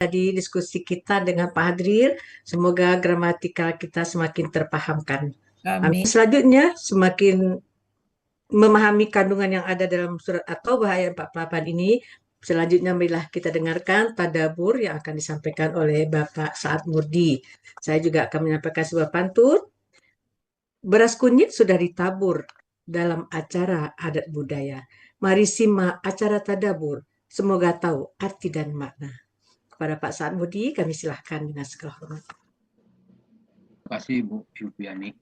tadi diskusi kita dengan Pak Hadril. Semoga gramatikal kita semakin terpahamkan. Amin. Selanjutnya, semakin memahami kandungan yang ada dalam surat At-Taubah ayat 48 ini, selanjutnya marilah kita dengarkan tadabbur yang akan disampaikan oleh Bapak Sa'ad Murdi. Saya juga akan menyampaikan sebuah pantun. Beras kunyit sudah ditabur dalam acara adat budaya. Mari simak acara tadabbur. Semoga tahu arti dan makna. Kepada Pak Sa'ad Murdi, kami silahkan dengan segala hormat. Terima kasih Bu Yufiani.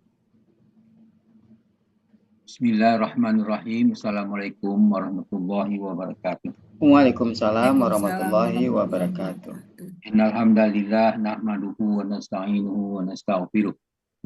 Bismillahirrahmanirrahim. Assalamualaikum warahmatullahi wabarakatuh. Waalaikumsalam warahmatullahi wabarakatuh. Innal hamdalillah nahmaduhu wa nasta'inuhu wa nastaghfiruh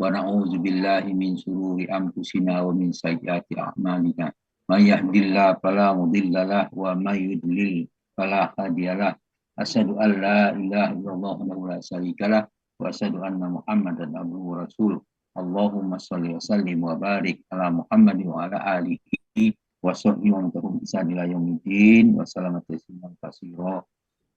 wa na'udzu billahi min shururi anfusina wa min sayyiati a'malina. May yahdihillahu fala mudhillalah wa may yudlil fala hadiyalah. Asyhadu an la ilaha illallah wa la syarikalah wa asyhadu anna Muhammadan abduhu wa rasuluh. Allahumma shalli wa sallim wa barik ala Muhammadin wa ala alihi wa sahbihi wa man ihsan ila yaumiddin wa salama tasliman katsira.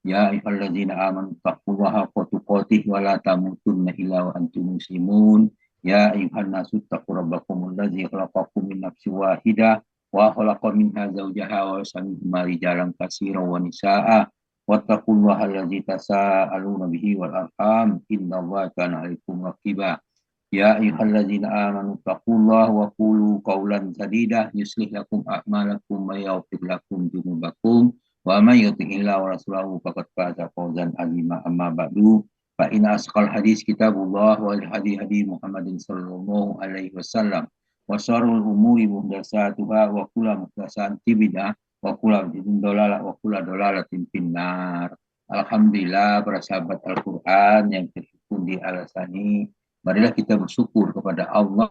Ya ayyuhalladzina amanu taqullaha haqqa tuqatih wa la tamutunna illa wa antum muslimun. Ya ayyuhan nasu taqu rabbakumul ladzi khalaqakum min nafsin wahidah wa khalaqa minha zawjaha wa samma rijalan katsiran wa nisaa'a wattaqullaha alladzi tasaaluna bihi wal arham innallaha kana 'alaikum raqiba. Ya ayyuhalladzina amanu taqullaha wa qulu qawlan sadida yuslih lakum a'malakum wa yaghfir lakum dzunubakum wa may yuti'illah wa rasulahu faqad faza fawzan 'azima. Amma ba'du fa inna asqal hadis kitabullah wal hadi Muhammadin sallallahu alaihi wasallam wa syarrul umuri muhdatsatuha wa kullu muhdatsatin bid'ah wa kullu bid'atin dhalalah wa kullu dhalalatin finnar. Alhamdulillah para sahabat Al-Qur'an yang terhimpun di Al-Asani, marilah kita bersyukur kepada Allah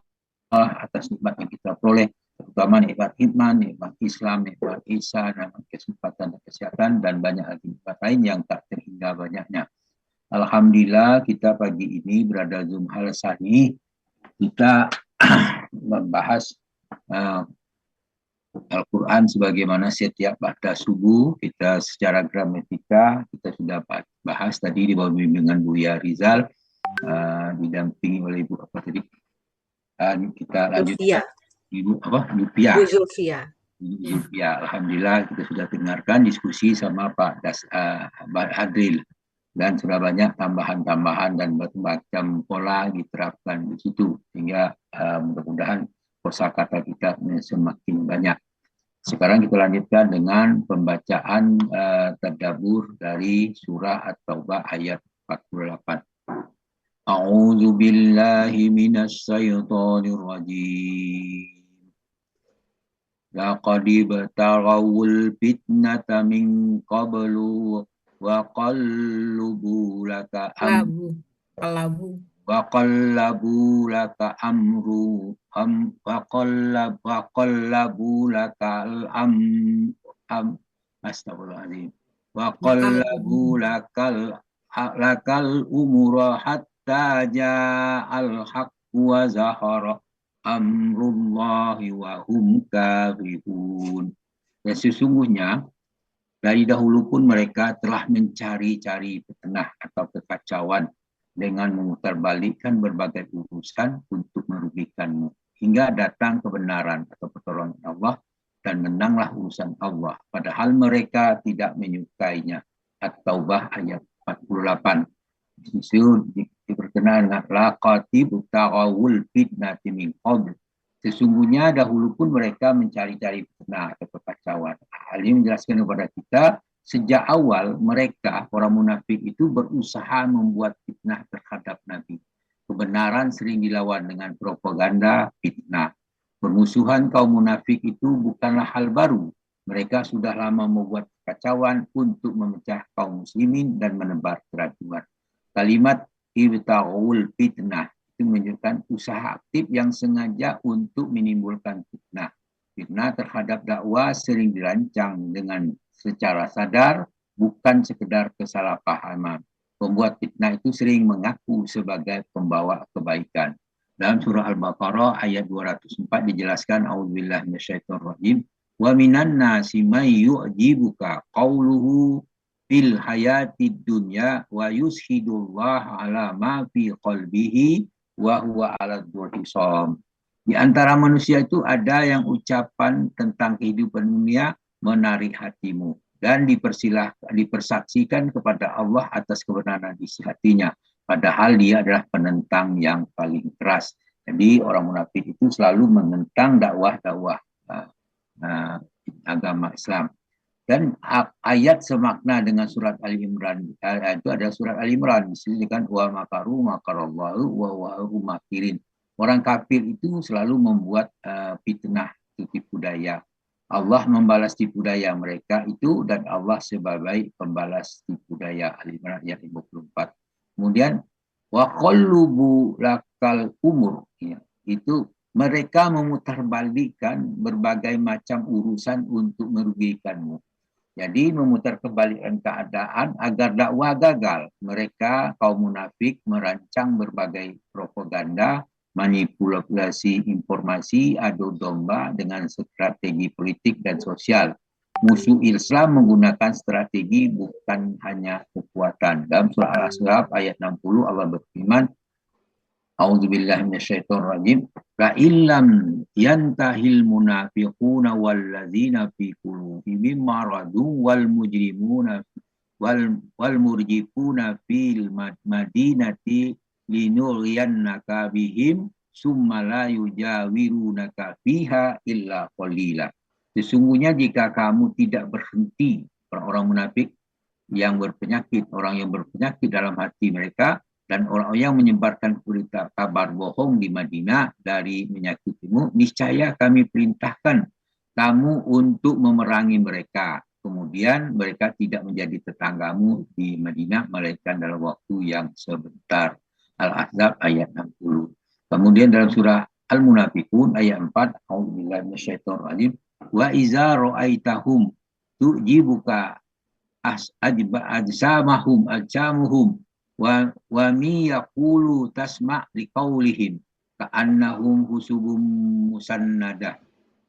atas nikmat yang kita peroleh, terutama nikmat iman, nikmat Islam, nikmat ihsan, nikmat kesempatan dan kesehatan, dan banyak lagi nikmat lain yang tak terhingga banyaknya. Alhamdulillah kita pagi ini berada Zoom Al-Sani, kita membahas Al-Quran sebagaimana setiap ba'da subuh. Kita secara gramatika kita sudah bahas tadi di bawah bimbingan Buya Rizal, didampingi oleh Ibu apa tadi? Kita lanjutkan Ibu apa? Yupia. Bu Zulfia. Yupia. Alhamdulillah kita sudah dengarkan diskusi sama Pak Hadril, dan sudah banyak tambahan-tambahan dan macam pola diterapkan di situ, sehingga mudah-mudahan kosakata kita semakin banyak. Sekarang kita lanjutkan dengan pembacaan tadabbur dari surah At-Taubah ayat 48. A'udzu billahi minasy syaithanir rajim. Laqad ibtaghawul fitnata min qablu wa qallabu laka wa qallabu laka astagfirullahaladzim wa qallabu lakal umura hatta ja'al haqqu wa zahara amrullahi wa hum kafirun. Dan sesungguhnya dari dahulu pun mereka telah mencari-cari fitnah atau kekacauan dengan memutarbalikkan berbagai urusan untuk merugikanmu, hingga datang kebenaran atau pertolongan Allah dan menanglah urusan Allah, padahal mereka tidak menyukainya. At-Taubah ayat 48. Di situ diperkenalkan dengan laqatib taghawul fitnati min qabl. Sesungguhnya dahulu pun mereka mencari-cari fitnah atau kekacauan. Hal ini menjelaskan kepada kita sejak awal mereka, para munafik itu berusaha membuat fitnah terhadap Nabi. Kebenaran sering dilawan dengan propaganda fitnah. Permusuhan kaum munafik itu bukanlah hal baru. Mereka sudah lama membuat kekacauan untuk memecah kaum muslimin dan menebar keraguan. Kalimat ibtaghul fitnah itu menunjukkan usaha aktif yang sengaja untuk menimbulkan fitnah. Fitnah terhadap dakwah sering dirancang dengan secara sadar, bukan sekedar kesalahpahaman. Pembuat fitnah itu sering mengaku sebagai pembawa kebaikan. Dalam surah Al-Baqarah ayat 204 dijelaskan, a'udzubillahi minasyaitonir rajim, wa minan nasi may yu'jibuka qauluhu fil hayatid dunya wa yushidullah ala ma fi qalbihi wa huwa ala dzurhisam. Di antara manusia itu ada yang ucapan tentang kehidupan dunia menarik hatimu dan dipersaksikan kepada Allah atas kebenaran isi hatinya, padahal dia adalah penentang yang paling keras. Jadi orang munafik itu selalu menentang dakwah agama Islam. Dan ayat semakna dengan surat Ali Imran itu adalah surat Ali Imran, disebutkan wa makaru makarallahu wa huwa makirin. Orang kafir itu selalu membuat fitnah, tipu daya. Allah membalas tipu daya mereka itu, dan Allah sebagai pembalas tipu daya. Ali Imran ayat 54. Kemudian wa qallubu lakal umur, ya, itu mereka memutarbalikkan berbagai macam urusan untuk merugikanmu. Jadi memutarbalikkan keadaan agar dakwah gagal. Mereka kaum munafik merancang berbagai propaganda, manipulasi informasi, adu domba dengan strategi politik dan sosial. Musuh Islam menggunakan strategi bukan hanya kekuatan. Dalam surah Al-Ahzab ayat 60 Allah berfirman, A'udzubillahi minasyaitonirrajim. La illam yantahil munafiquna walladzina fi qulubihim maradun wal mujrimuna wal murjifuna fil madinati linuriyannaka bihim summa la yujawirunaka fiha illa qalila. Sesungguhnya jika kamu tidak berhenti, orang munafik yang berpenyakit, orang yang berpenyakit dalam hati mereka, dan orang yang menyebarkan berita kabar bohong di Madinah dari menyakitimu, niscaya kami perintahkan kamu untuk memerangi mereka. Kemudian mereka tidak menjadi tetanggamu di Madinah, melainkan dalam waktu yang sebentar. Al-Ahzab ayat 60. Kemudian dalam surah Al-Munafiqun ayat 4, A'udzubillahi minasyaitonirrajim, wa iza ra'aitahum tu'jibuka ajsamuhum wa mi yaqulu tasma' liqaulihim ka'annahum husubum musannadah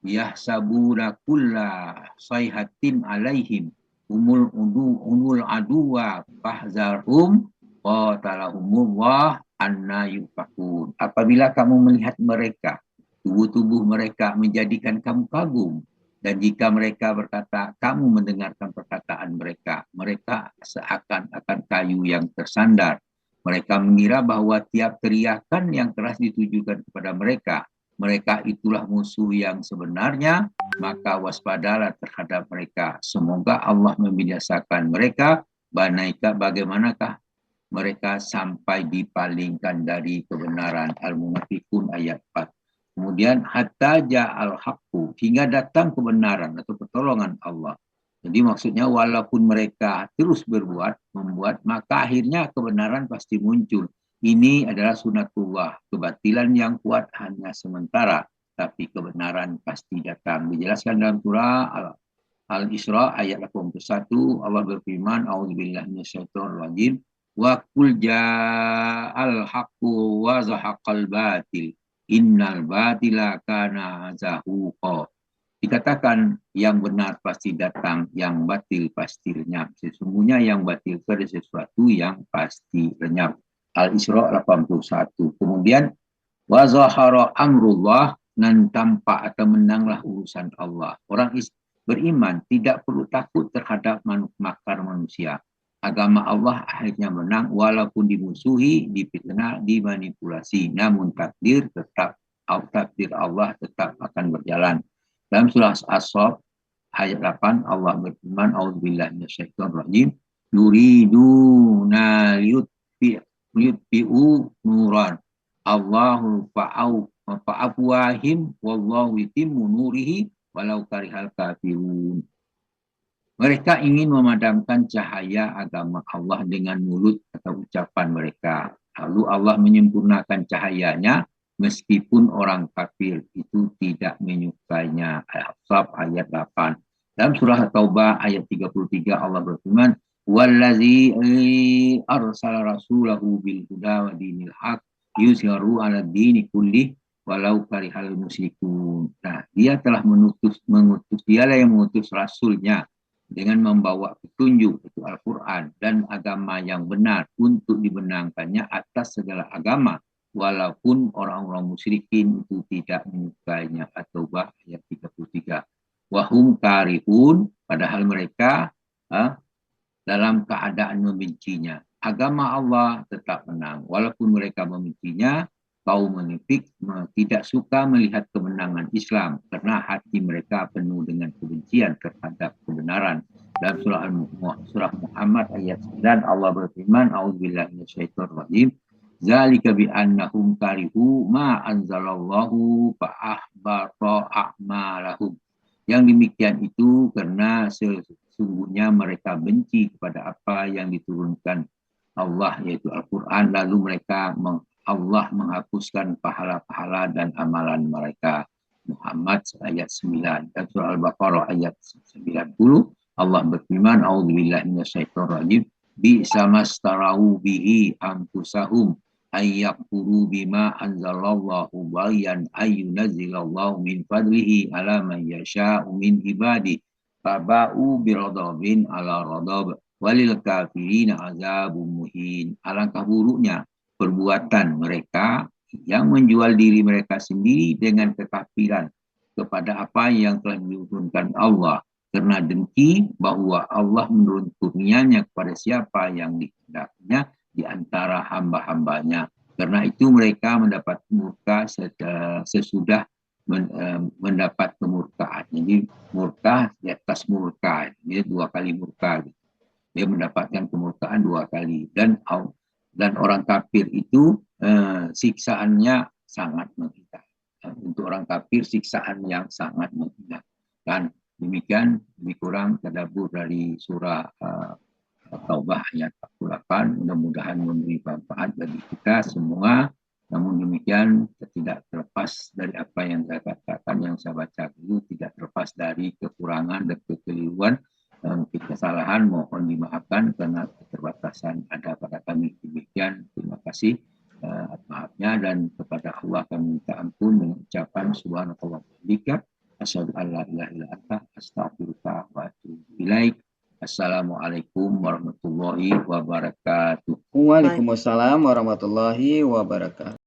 yahsabuna kulla sayhatin alaihim umul aduwa fahzarhum qatalahumullah anna yufakun. Apabila kamu melihat mereka, tubuh-tubuh mereka menjadikan kamu kagum, dan jika mereka berkata, kamu mendengarkan perkataan mereka, mereka seakan-akan kayu yang tersandar. Mereka mengira bahwa tiap teriakan yang keras ditujukan kepada mereka, mereka itulah musuh yang sebenarnya, maka waspadalah terhadap mereka. Semoga Allah membinasakan mereka, bagaimanakah mereka sampai dipalingkan dari kebenaran. Al-Munafiqun ayat 4. Kemudian hatta ja'al haqqu, hingga datang kebenaran atau pertolongan Allah. Jadi maksudnya walaupun mereka terus membuat, maka akhirnya kebenaran pasti muncul. Ini adalah sunatullah. Kebatilan yang kuat hanya sementara, tapi kebenaran pasti datang. Dijelaskan dalam surah Al-Isra ayat 81, Allah berfirman, A'udzubillahi minasyaitonirrajim, wa qul ja'al haqqu wa zahaqal batil. Innal batila kana zahuqa. Dikatakan yang benar pasti datang, yang batil pasti lenyap. Sesungguhnya yang batil itu ada sesuatu yang pasti lenyap. Al-Isra 81. Kemudian wa zahara amrullah, dan tampak atau menanglah urusan Allah. Orang beriman tidak perlu takut terhadap makar manusia. Agama Allah akhirnya menang walaupun dimusuhi, difitnah, dimanipulasi. Namun takdir Allah tetap akan berjalan. Dalam surah As-Saff ayat 8 Allah berfirman, A'udzubillahi minasyaitonirrajim, yuriduna liyutfi'u nuran Allahu fa'afwahim wallahu yutimmu nurihi walau karihal kafirun. Mereka ingin memadamkan cahaya agama Allah dengan mulut atau ucapan mereka. Lalu Allah menyempurnakan cahayanya meskipun orang kafir itu tidak menyukainya. Al-Ahzab ayat 8. Dalam surah Taubah ayat 33 Allah berfirman, Wallazi arsala rasulahu bil huda wa dinil haq yuzhiru 'ala dini kullih walau karihal musyrikun. Nah, dia telah dialah yang mengutus rasulnya dengan membawa petunjuk itu Al-Quran dan agama yang benar untuk dibenarkannya atas segala agama, walaupun orang-orang musyrikin itu tidak menyukainya. At-Taubah ayat 33. Wahum karihun, padahal mereka dalam keadaan membencinya. Agama Allah tetap menang, walaupun mereka membencinya. Kaum munafik tidak suka melihat kemenangan Islam karena hati mereka penuh dengan kebencian terhadap kebenaran. Dalam surah Muhammad ayat 9 Allah berfirman, A'udzubillahi minasyaitonir rajim. Zalika bi annahum karihu ma anzalallahu fa ahbata a'malahum. Yang demikian itu karena sesungguhnya mereka benci kepada apa yang diturunkan Allah, yaitu Al-Quran, lalu mereka Allah menghapuskan pahala-pahala dan amalan mereka. Muhammad ayat 9 dan surah Al-Baqarah ayat 90 Allah berfirman, A'udzubillahi minasyaitonir rajim, bi'sa mastarau bihi anfusahum ayyakfuru bima anzalallahu bayan ayyunazzilallahu min fadlihi ala man yasha'u min ibadi faba'u biradabin ala radab walil kafirina azabun muhin. Alangkah buruknya perbuatan mereka yang menjual diri mereka sendiri dengan kekafiran kepada apa yang telah diturunkan Allah, karena dengki bahwa Allah menurunkan kurnianya kepada siapa yang dikehendakinya di antara hamba-hambanya. Karena itu mereka mendapat murka sesudah mendapat kemurkaan. Jadi murka di atas murka, dia 2 kali murka. Dia mendapatkan kemurkaan 2 kali. Dan orang kafir itu siksaannya sangat menghina. Untuk orang kafir siksaan yang sangat menghina. Dan demikian lebih kurang tadabbur dari surah Taubah ayat 48. Mudah-mudahan memberi manfaat bagi kita semua. Namun demikian tidak terlepas dari apa yang saya katakan, yang saya baca dulu, tidak terlepas dari kekurangan dan kekeliruan. Kesalahan mohon dimaafkan karena keterbatasan ada pada kami. Demikian, terima kasih maafnya, dan kepada Allah kami minta ampun dengan ucapan subhanallah wa asyhadu an la ilaha illa anta astaghfiruka wa atubu ilaik. Assalamualaikum warahmatullahi wabarakatuh. Waalaikumsalam warahmatullahi wabarakatuh.